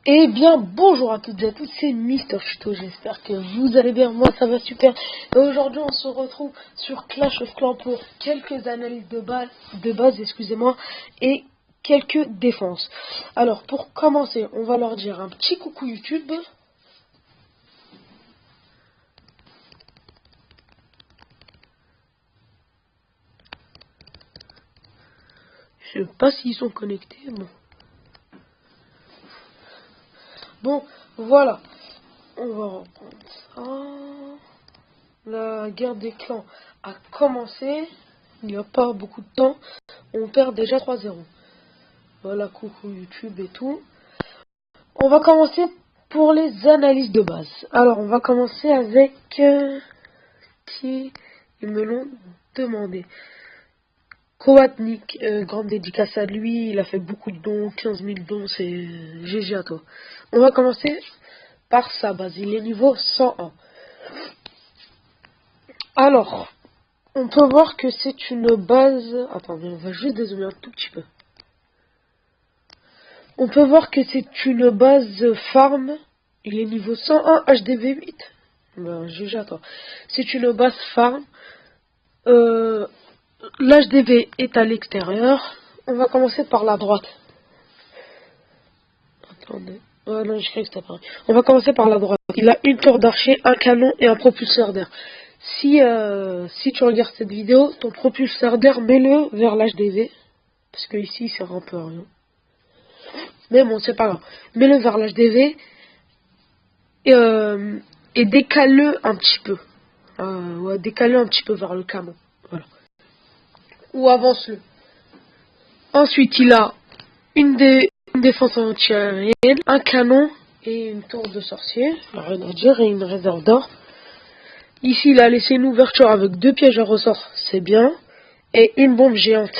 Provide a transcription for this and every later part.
Eh bien, bonjour à toutes et à tous, c'est Mister Chuto, j'espère que vous allez bien, moi ça va super. Et aujourd'hui on se retrouve sur Clash of Clans pour quelques analyses de base, excusez-moi, et quelques défenses. Alors pour commencer, on va leur dire un petit coucou YouTube. Je sais pas s'ils sont connectés, bon. Bon, voilà. On va reprendre ça. La guerre des clans a commencé. Il n'y a pas beaucoup de temps. On perd déjà 3-0. Voilà, coucou YouTube et tout. On va commencer pour les analyses de base. Alors, on va commencer avec qui ils me l'ont demandé. Koatnik, grande dédicace à lui. Il a fait beaucoup de dons, 15 000 dons, c'est GG à toi. On va commencer par sa base. Il est niveau 101. Alors, on peut voir que c'est une base... Attendez, on va juste dézoomer un tout petit peu. On peut voir que c'est une base farm. Il est niveau 101 HDV 8. Ben, GG à toi. C'est une base farm. L'HDV est à l'extérieur. On va commencer par la droite. Attendez. Oh non, je crois que c'était pareil. On va commencer par la droite. Il a une tour d'archer, un canon et un propulseur d'air. Si tu regardes cette vidéo, ton propulseur d'air, mets-le vers l'HDV. Parce que ici, il sert un peu à rien. Mais bon, c'est pas grave. Mets-le vers l'HDV et décale-le un petit peu. Ouais, décale-le un petit peu vers le canon. Voilà. Ou avance-le. Ensuite, il a une défense antiaérienne, un canon et une tour de sorcier. Rien à dire, et une réserve d'or. Ici, il a laissé une ouverture avec 2 pièges à ressort. C'est bien. Et une bombe géante.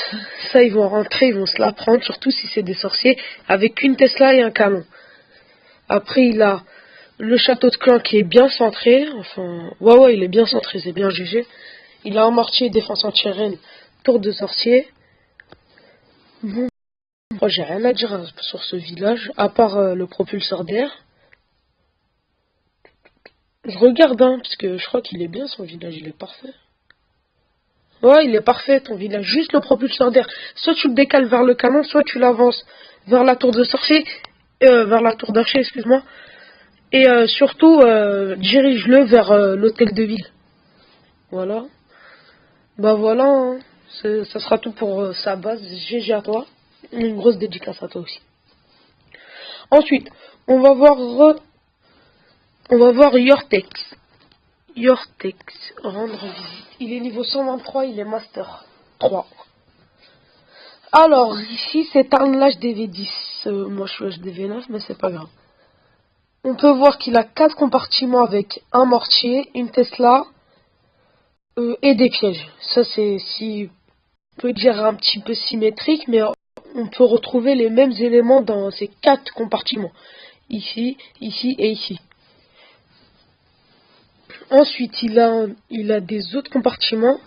Ça, ils vont rentrer, ils vont se la prendre, surtout si c'est des sorciers, avec une Tesla et un canon. Après, il a le château de clan qui est bien centré. Enfin, ouais, il est bien centré, c'est bien jugé. Il a un mortier, défense anti-aérienne, tour de sorcier. Bon, moi, j'ai rien à dire sur ce village, à part le propulseur d'air. Je regarde, parce que je crois qu'il est bien, son village, il est parfait. Ouais, il est parfait, ton village. Juste le propulseur d'air. Soit tu le décales vers le canon, soit tu l'avances vers la tour de sorcier, vers la tour d'archer, excuse-moi. Et surtout, dirige-le vers l'hôtel de ville. Voilà. Bah voilà, hein. Ça sera tout pour sa base. GG à toi. Une grosse dédicace à toi aussi. Ensuite, on va voir Yortex. Yortex, rendre visite. Il est niveau 123, il est master 3. Alors, ici, c'est un HDV10. Moi, je suis HDV9, mais c'est pas grave. On peut voir qu'il a 4 compartiments avec un mortier, une Tesla et des pièges. Ça, c'est, si on peut dire, un petit peu symétrique, mais on peut retrouver les mêmes éléments dans ces 4 compartiments. Ici, ici et ici. Ensuite, il a des autres compartiments.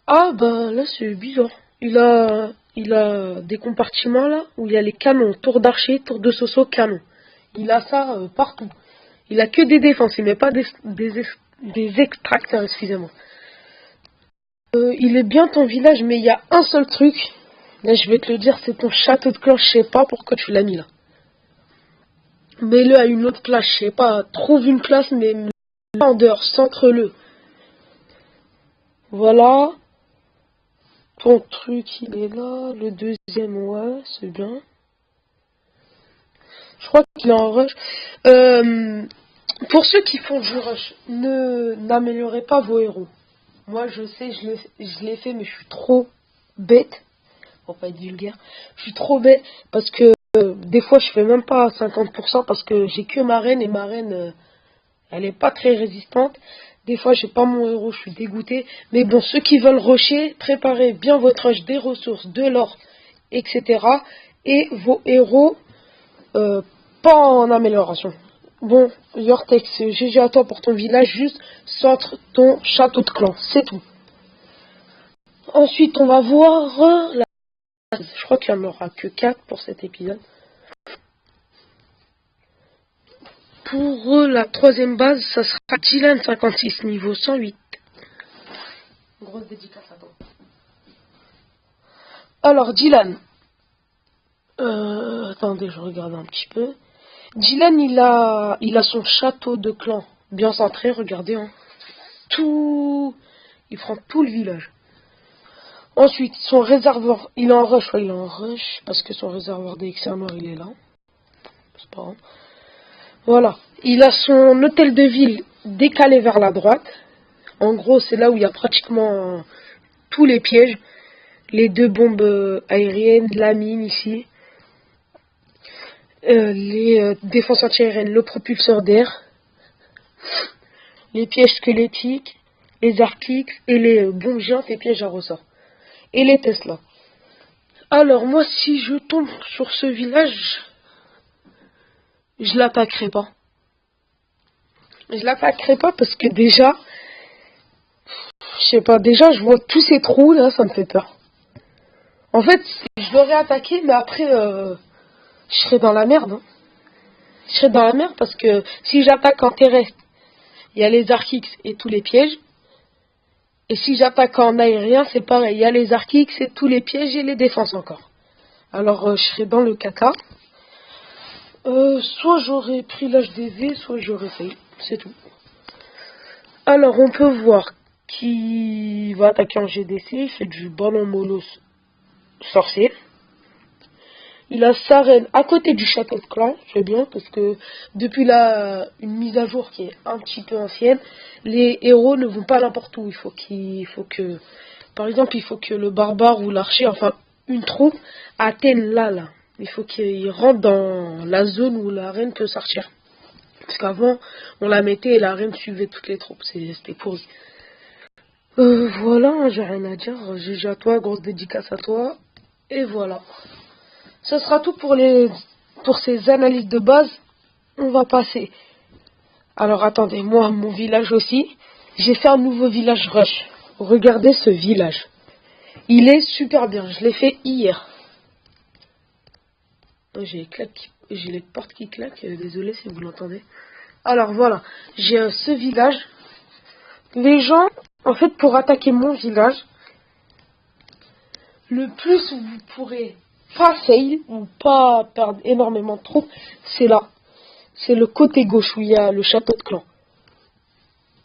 Ah, bah là, c'est bizarre. Il a des compartiments là où il y a les canons, tour d'archer, tour de soso, canon. Il a ça partout. Il a que des défenses, il met pas des extracteurs, excusez-moi. Il est bien ton village, mais il y a un seul truc. Là, je vais te le dire, c'est ton château de clan. Je sais pas pourquoi tu l'as mis là. Mets-le à une autre place, je sais pas. Trouve une place, mais en dehors, centre-le. Voilà. Ton truc, il est là. Le deuxième, ouais, c'est bien. Je crois qu'il est en rush. Pour ceux qui font du rush, n'améliorez pas vos héros. Moi, je sais, je l'ai fait, mais je suis trop bête. Pour pas être vulgaire. Je suis trop bête parce que des fois, je fais même pas 50% parce que j'ai que ma reine et ma reine, elle est pas très résistante. Des fois, j'ai pas mon héros, je suis dégoûté. Mais bon, ceux qui veulent rusher, préparez bien votre rush, des ressources, de l'or, etc. Et vos héros, pas en amélioration. Bon, Yortex, GG à toi pour ton village, juste centre ton château de clan, c'est tout. Ensuite, on va voir je crois qu'il n'y en aura que 4 pour cet épisode. pour la troisième base, ça sera Dylan 56, niveau 108. Grosse dédicace à toi. Alors, Dylan. Attendez, je regarde un petit peu. Dylan, il a son château de clan bien centré, regardez. Hein. Il prend tout le village. Ensuite, son réservoir, il est en rush, parce que son réservoir d'élixir noir, il est là. C'est pas grave. Voilà. Il a son hôtel de ville décalé vers la droite. En gros, c'est là où il y a pratiquement tous les pièges. Les 2 bombes aériennes, la mine ici. Les défenses antiaériennes, le propulseur d'air. Les pièges squelettiques, les arctiques et les bombes géantes et pièges à ressort. Et les Tesla. Alors, moi, si je tombe sur ce village, je l'attaquerai pas. Je l'attaquerai pas parce que déjà, je sais pas, déjà, je vois tous ces trous là, ça me fait peur. En fait, je l'aurais attaqué, mais après, je serais dans la merde. Hein. Je serais dans la merde parce que si j'attaque en terrestre, il y a les Archix et tous les pièges. Et si j'attaque en aérien, c'est pareil. Il y a les Archix et tous les pièges et les défenses encore. Alors, je serais dans le caca. Soit j'aurais pris l'HDV, soit j'aurais fait. C'est tout. Alors, on peut voir qui va attaquer en GDC. Il fait du ballon mollo sorcier. Il a sa reine à côté du château de clan, c'est bien, parce que depuis une mise à jour qui est un petit peu ancienne, les héros ne vont pas n'importe où. Par exemple, il faut que le barbare ou l'archer, enfin une troupe, atteigne là. Il faut qu'il rentre dans la zone où la reine peut sortir. Parce qu'avant, on la mettait et la reine suivait toutes les troupes, c'était pourri. Voilà, j'ai rien à dire. GG à toi, grosse dédicace à toi. Et voilà. Ce sera tout pour ces analyses de base. On va passer. Alors attendez, moi, mon village aussi. J'ai fait un nouveau village rush. Regardez ce village. Il est super bien. Je l'ai fait hier. J'ai les portes qui claquent. Désolé si vous l'entendez. Alors voilà. J'ai ce village. Les gens, en fait, pour attaquer mon village, le plus vous pourrez pas fail ou pas perdre énormément de troupes, c'est là. C'est le côté gauche où il y a le château de clan.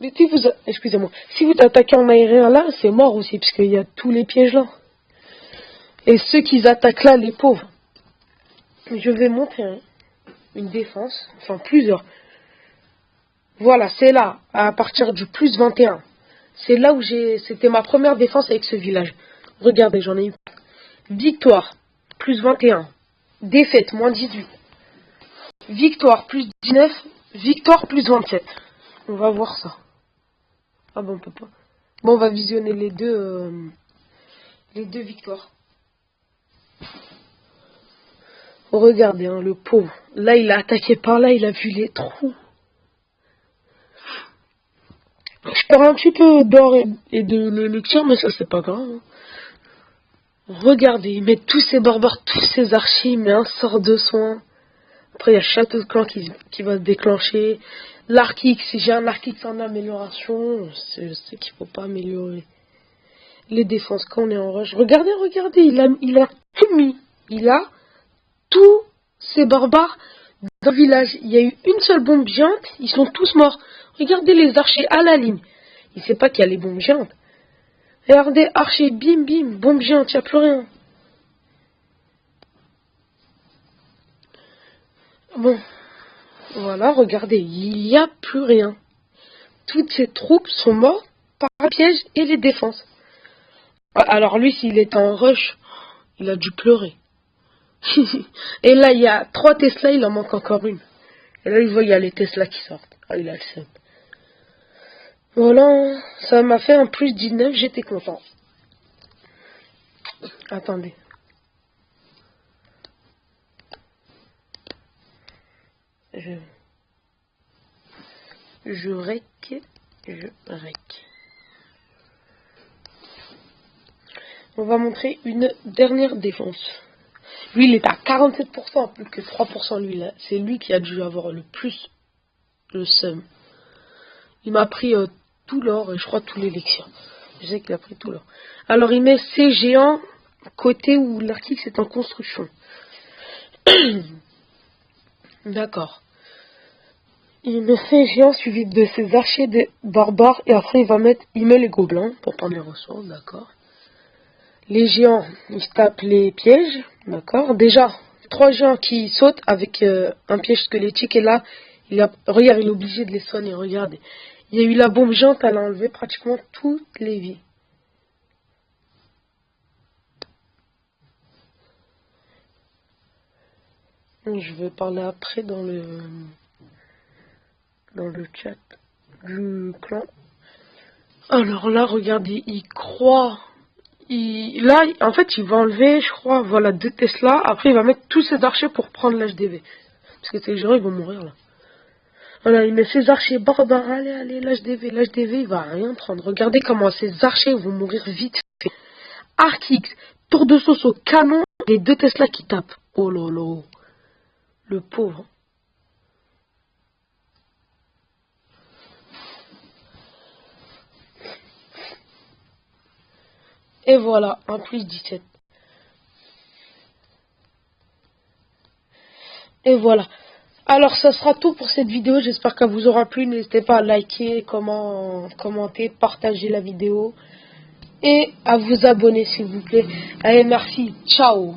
Mais si vous, excusez-moi, si vous attaquez en aérien là, c'est mort aussi, parce qu'il y a tous les pièges là. Et ceux qui attaquent là, les pauvres. Je vais montrer une défense, enfin plusieurs. Voilà, c'est là, à partir du plus 21. C'est là où c'était ma première défense avec ce village. Regardez, j'en ai eu. Victoire, plus 21. Défaite, moins 18. Victoire, plus 19. Victoire, plus 27. On va voir ça. Ah bon, on peut pas. Bon, on va visionner les deux victoires. Regardez, hein, le pauvre. Là, il a attaqué par là, il a vu les trous. Je perds un petit peu d'or et de l'élixir, mais ça, c'est pas grave. Hein. Regardez, il met tous ses barbares, tous ses archers, il met un sort de soin. Après, il y a le château de clan qui va se déclencher. L'Archix, si j'ai un Archix en amélioration, je sais qu'il faut pas améliorer les défenses quand on est en rush. Regardez, il a tout mis. Il a tous ces barbares dans le village. Il y a eu une seule bombe géante, ils sont tous morts. Regardez les archers à la ligne. Il sait pas qu'il y a les bombes géantes. Regardez, archer, bim, bim, bombe géante, il n'y a plus rien. Bon, voilà, regardez, il n'y a plus rien. Toutes ces troupes sont mortes par un piège et les défenses. Alors lui, s'il est en rush, il a dû pleurer. Et là, il y a 3 Tesla, il en manque encore une. Et là, il voit, il y a les Tesla qui sortent. Ah, il a le seum. Voilà, ça m'a fait un plus 19, j'étais content. Attendez. Je rec. On va montrer une dernière défense. Lui, il est à 47%, plus que 3%, lui, là. C'est lui qui a dû avoir le plus Le seum. Il m'a pris tout l'or et je crois tout l'élixir. Je sais qu'il a pris tout l'or. Alors il met ces géants côté où l'article c'est en construction. D'accord. Il met ces géants suivis de ses archers des barbares et après il met les gobelins pour prendre les ressources, d'accord. Les géants, ils tapent les pièges, d'accord. Déjà, 3 géants qui sautent avec un piège squelettique et là, regarde, il est obligé de les soigner, regardez. Il y a eu la bombe géante, elle a enlevé pratiquement toutes les vies. Je vais parler après dans le chat du clan. Alors là, regardez, il croit. Là, en fait, il va enlever, je crois, voilà, 2 Tesla. Après, il va mettre tous ses archers pour prendre l'HDV. Parce que ces gens, ils vont mourir là. Voilà, il met ses archers barbares. Allez, l'HDV, il va rien prendre. Regardez comment ces archers vont mourir vite fait. Arc X, tour de sauce au canon, les 2 Tesla qui tapent. Oh lolo. Le pauvre. Et voilà, un plus 17. Et voilà. Alors, ça sera tout pour cette vidéo. J'espère qu'elle vous aura plu. N'hésitez pas à liker, commenter, partager la vidéo. Et à vous abonner, s'il vous plaît. Allez, merci. Ciao.